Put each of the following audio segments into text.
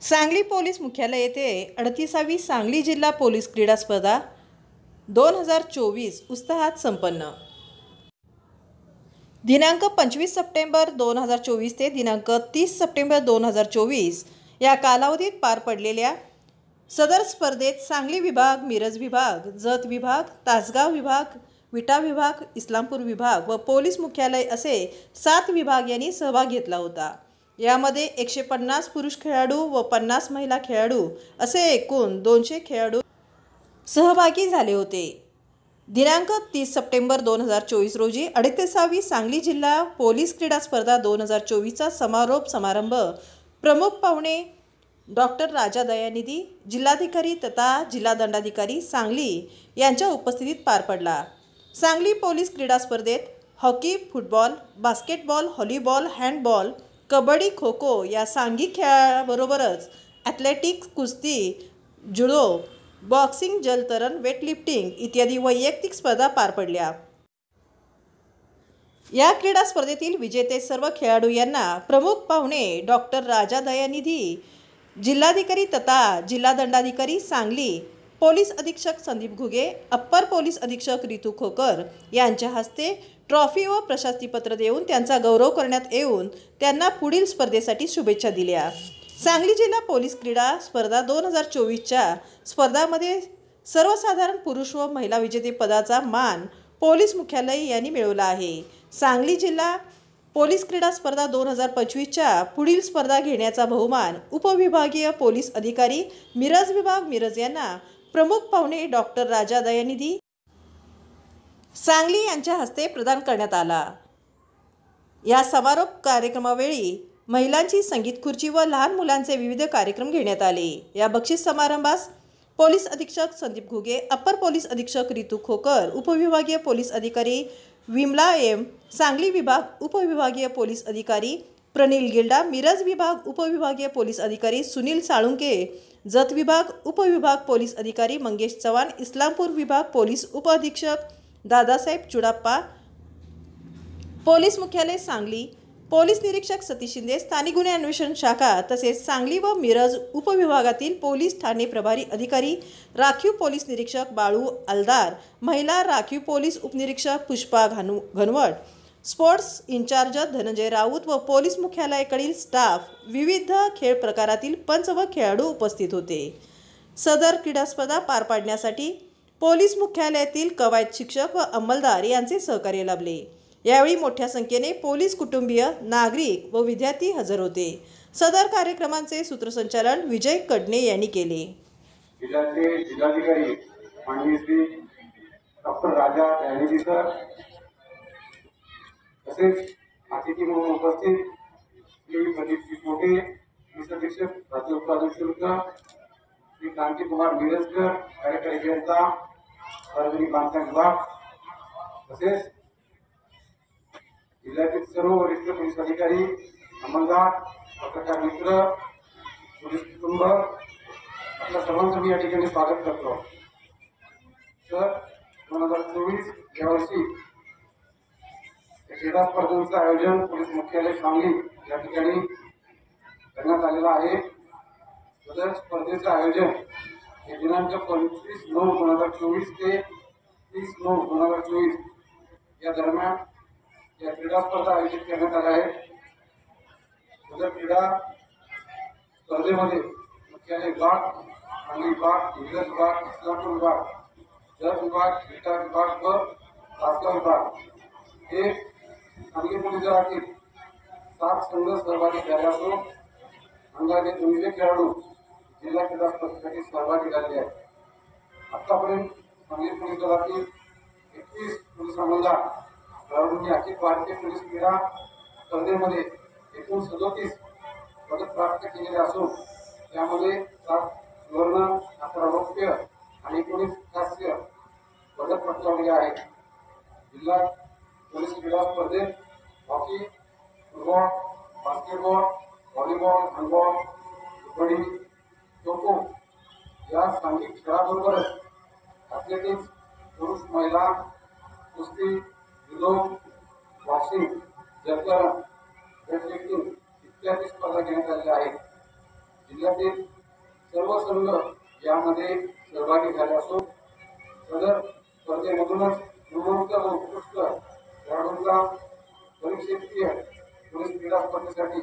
Sangli police मुख्यालय येथे 38वी सांगली जिल्हा पोलीस क्रीडा स्पर्धा 2024 उत्साहात संपन्न। दिनांक 25 सप्टेंबर 2024 ते दिनांक 30 सप्टेंबर 2024 या कालावधीत पार पडलेल्या सदर स्पर्धेत सांगली विभाग, मिरज विभाग, जत विभाग, तासगाव विभाग, विटा विभाग, इस्लामपूर विभाग व पोलीस मुख्यालय असे 7 विभाग यांनी सहभाग घेतला होता। यामध्ये 150 पुरुष खेळाडू व 50 महिला खेळाडू असे एकूण 200 खेळाडू सहभागी झाले होते। दिनांक 30 सप्टेंबर 2024 रोजी 38वी सांगली जिल्हा पोलीस क्रीडा स्पर्धा 2024चा समारोप समारंभ प्रमुख पाहुणे डॉक्टर राजा दयानिधी, जिल्हाधिकारी तथा जिल्हा दंडाधिकारी सांगली यांच्या उपस्थितीत पार पडला। सांगली पोलीस क्रीडा स्पर्धेत hockey, football, basketball, volleyball, handball, kabaddi, kho kho या सांघिक खेळाबरोबरच ॲथलेटिक्स, कुस्ती, जुडो, बॉक्सिंग, जलतरण, वेटलिफ्टिंग इत्यादी वैयक्तिक स्पर्धा पार पडल्या। या क्रीडा स्पर्धेतील विजेते सर्व खेळाडू यांना प्रमुख पाहुणे डॉक्टर राजा दयानिधी, जिल्हाधिकारी तथा जिल्हा दंडाधिकारी सांगली, पोलीस अधीक्षक संदीप घुगे, अप्पर पोलीस अधीक्षक रितू खोकर यांच्या हस्ते ट्रॉफी व प्रशस्तीपत्र देऊन त्यांचा गौरव करण्यात येऊन त्यांना पुढील स्पर्धेसाठी शुभेच्छा दिल्या। सांगली जिल्हा पोलीस क्रीडा स्पर्धा 2024च्या स्पर्धामध्ये सर्वसाधारण पुरुष व महिला विजेतेपदाचा मान पोलीस मुख्यालय यांनी मिळवला आहे। सांगली जिल्हा पोलीस क्रीडा स्पर्धा 2025च्या पुढील स्पर्धा घेण्याचा बहुमान उपविभागीय पोलीस अधिकारी मिरज विभाग, मिरज यांना प्रमुख पाहुणे डॉक्टर राजा दयानिधी सांगली यांच्या हस्ते प्रदान करण्यात आला। या समारोप कार्यक्रमावेळी महिलांची संगीत खुर्ची व लहान मुलांचे विविध कार्यक्रम घेण्यात आले। या बक्षीस समारंभास पोलीस अधीक्षक संदीप घुगे, अप्पर पोलीस अधीक्षक रितू खोकर, उपविभागीय पोलीस अधिकारी विमला एम, सांगली विभाग उपविभागीय पोलीस अधिकारी प्रनिल गिल्डा, मिरज विभाग उपविभागीय पोलीस अधिकारी सुनील साळुंके, जत विभाग उपविभाग पोलीस अधिकारी मंगेश चव्हाण, इस्लामपूर विभाग पोलीस उपअधीक्षक दादासाहेब चुडाप्पा, पोलीस मुख्यालय सांगली पोलीस निरीक्षक सतीश शिंदे, स्थानिक गुन्हे अन्वेषण शाखा तसेच सांगली व मिरज उपविभागातील पोलीस ठाणे प्रभारी अधिकारी राखीव पोलीस निरीक्षक बाळू आलदार, महिला राखीव पोलीस उपनिरीक्षक पुष्पा घनवट, स्पोर्ट्स इंचार्ज धनंजय राऊत व पोलीस मुख्यालयाकडील स्टाफ, विविध खेळ प्रकारातील पंच व खेळाडू उपस्थित होते। सदर क्रीडा स्पर्धा पार पाडण्यासाठी पोलीस मुख्यालयातील कवायत शिक्षक व अंमलदार यांचे सहकार्य लाभले। यावेळी मोठ्या संख्येने पोलीस कुटुंबीय, नागरिक व विद्यार्थी हजर होते। सदर कार्यक्रमाचे सूत्रसंचालन विजय कडणे यांनी केले। जिल्हाधिकारी माननीय श्री डॉक्टर राजा दयानिधी सर, तसेच अतिथी म्हणून उपस्थित श्री प्रदीप मोठे, पोलीस अधीक्षक राज्य उपाधीक्षक श्री क्रांती कुमार मिरजकर, कार्यकारी अभियंता सार्वजनिक बांधकाम विभाग, तसेच जिल्ह्यातील सर्व वरिष्ठ पोलीस अधिकारी, अंमलदार, पत्रकार मित्र, पोलीस कुटुंब आपल्या सर्वांचं मी या ठिकाणी स्वागत करतो। सर, 2024 या वर्षी क्रीडा स्पर्धांचं आयोजन पोलीस मुख्यालय सांगली या ठिकाणी करण्यात आलेलं आहे। सदर स्पर्धेचं आयोजन हे दिनांक 25/9/2024 ते 30/9/2024 या दरम्यान या क्रीडा स्पर्धा आयोजित करण्यात आल्या आहेत। सदर क्रीडा स्पर्धेमध्ये मुख्यालय विभाग, सांगली विभाग, मिरज विभाग, इस्लामपूर विभाग, जत विभाग, विटा विभाग व तासगाव विभाग हे सांगली पोलीस दलातील 7 संघ सहभागी झाले असून अंदाजे 200 खेळाडू जिल्हा क्रीडा स्पर्धेसाठी सहभागी झाले आहेत। आतापर्यंत सांगली पोलीस दलातील 21 पोलीस अंमलदार खेळाडूंनी अखिल भारतीय पोलीस क्रीडा स्पर्धेमध्ये एकूण 37 पदक प्राप्त केलेले असून त्यामध्ये 7 सुवर्ण, 11 रौप्य आणि 19 कांस्य पदक पटकावले आहेत। जिल्हा पोलीस क्रीडा स्पर्धेत hockey, football, basketball, volleyball, handball, kabaddi, kho kho या सांघिक खेळाबरोबरच ॲथलेटिक्स, पुरुष महिला, कुस्ती, जुडो, बॉक्सिंग, जलतरण, वेटलिफ्टिंग इत्यादी स्पर्धा घेण्यात आलेल्या आहेत। जिल्ह्यातील सर्व संघ यामध्ये सहभागी झाले असून सदर स्पर्धेमधूनच गुणवंत व उत्कृष्ट खेळाडूंचा परीक्षेत्रीय पोलीस क्रीडा स्पर्धेसाठी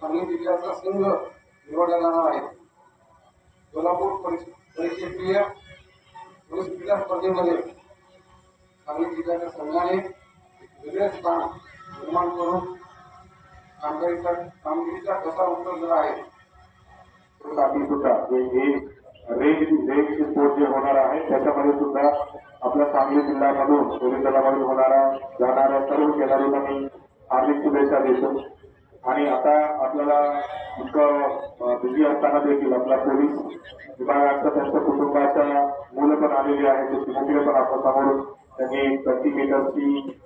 सांगली जिल्ह्याचा संघ निवडला जाणार आहे. सोलापूर परीक्षेत्रीय पोलीस क्रीडा स्पर्धेमध्ये सांगली जिल्ह्याच्या संघाने वेगळे स्थान निर्माण करून कामगिरीचा कसा उतरलेला आहे. साठी सुद्धा हे रेंज स्पोर्ट जे होणार आहे त्याच्यामध्ये सुद्धा आपल्या सांगली जिल्ह्यामधून पोलीस दलामध्ये जाणाऱ्या सर्व खेळाडूंना मी हार्दिक शुभेच्छा देतो. आणि आता आपल्याला इतकं बिझी असताना देखील आपला पोलीस विभागाच्या त्यांच्या कुटुंबाच्या मुलं पण आलेली आहे, ते चिमुकले पण आपल्या समोर त्यांनी 30 मीटर्सची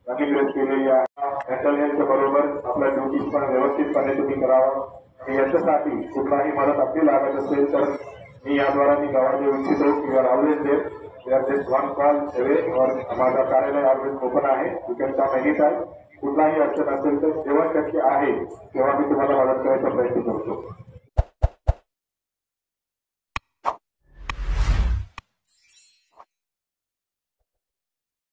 रनिंग रेस केलेली आहे. मेंटल हेल्थ बरोबर आपल्या ड्युटीज पण व्यवस्थितपणे तुम्ही करावं. आणि याच्यासाठी कुठलाही मदत आपली लागत असेल तर मी याद्वारा मी गावात देऊ इच्छितो की you're always there just one call away. और माझा कार्यालय ऑलवेज ओपन आहे. You can come any time. कुठलाही अडचण असेल तर जेव्हा शक्य आहे तेव्हा मी तुम्हाला मदत करायचा प्रयत्न करतो.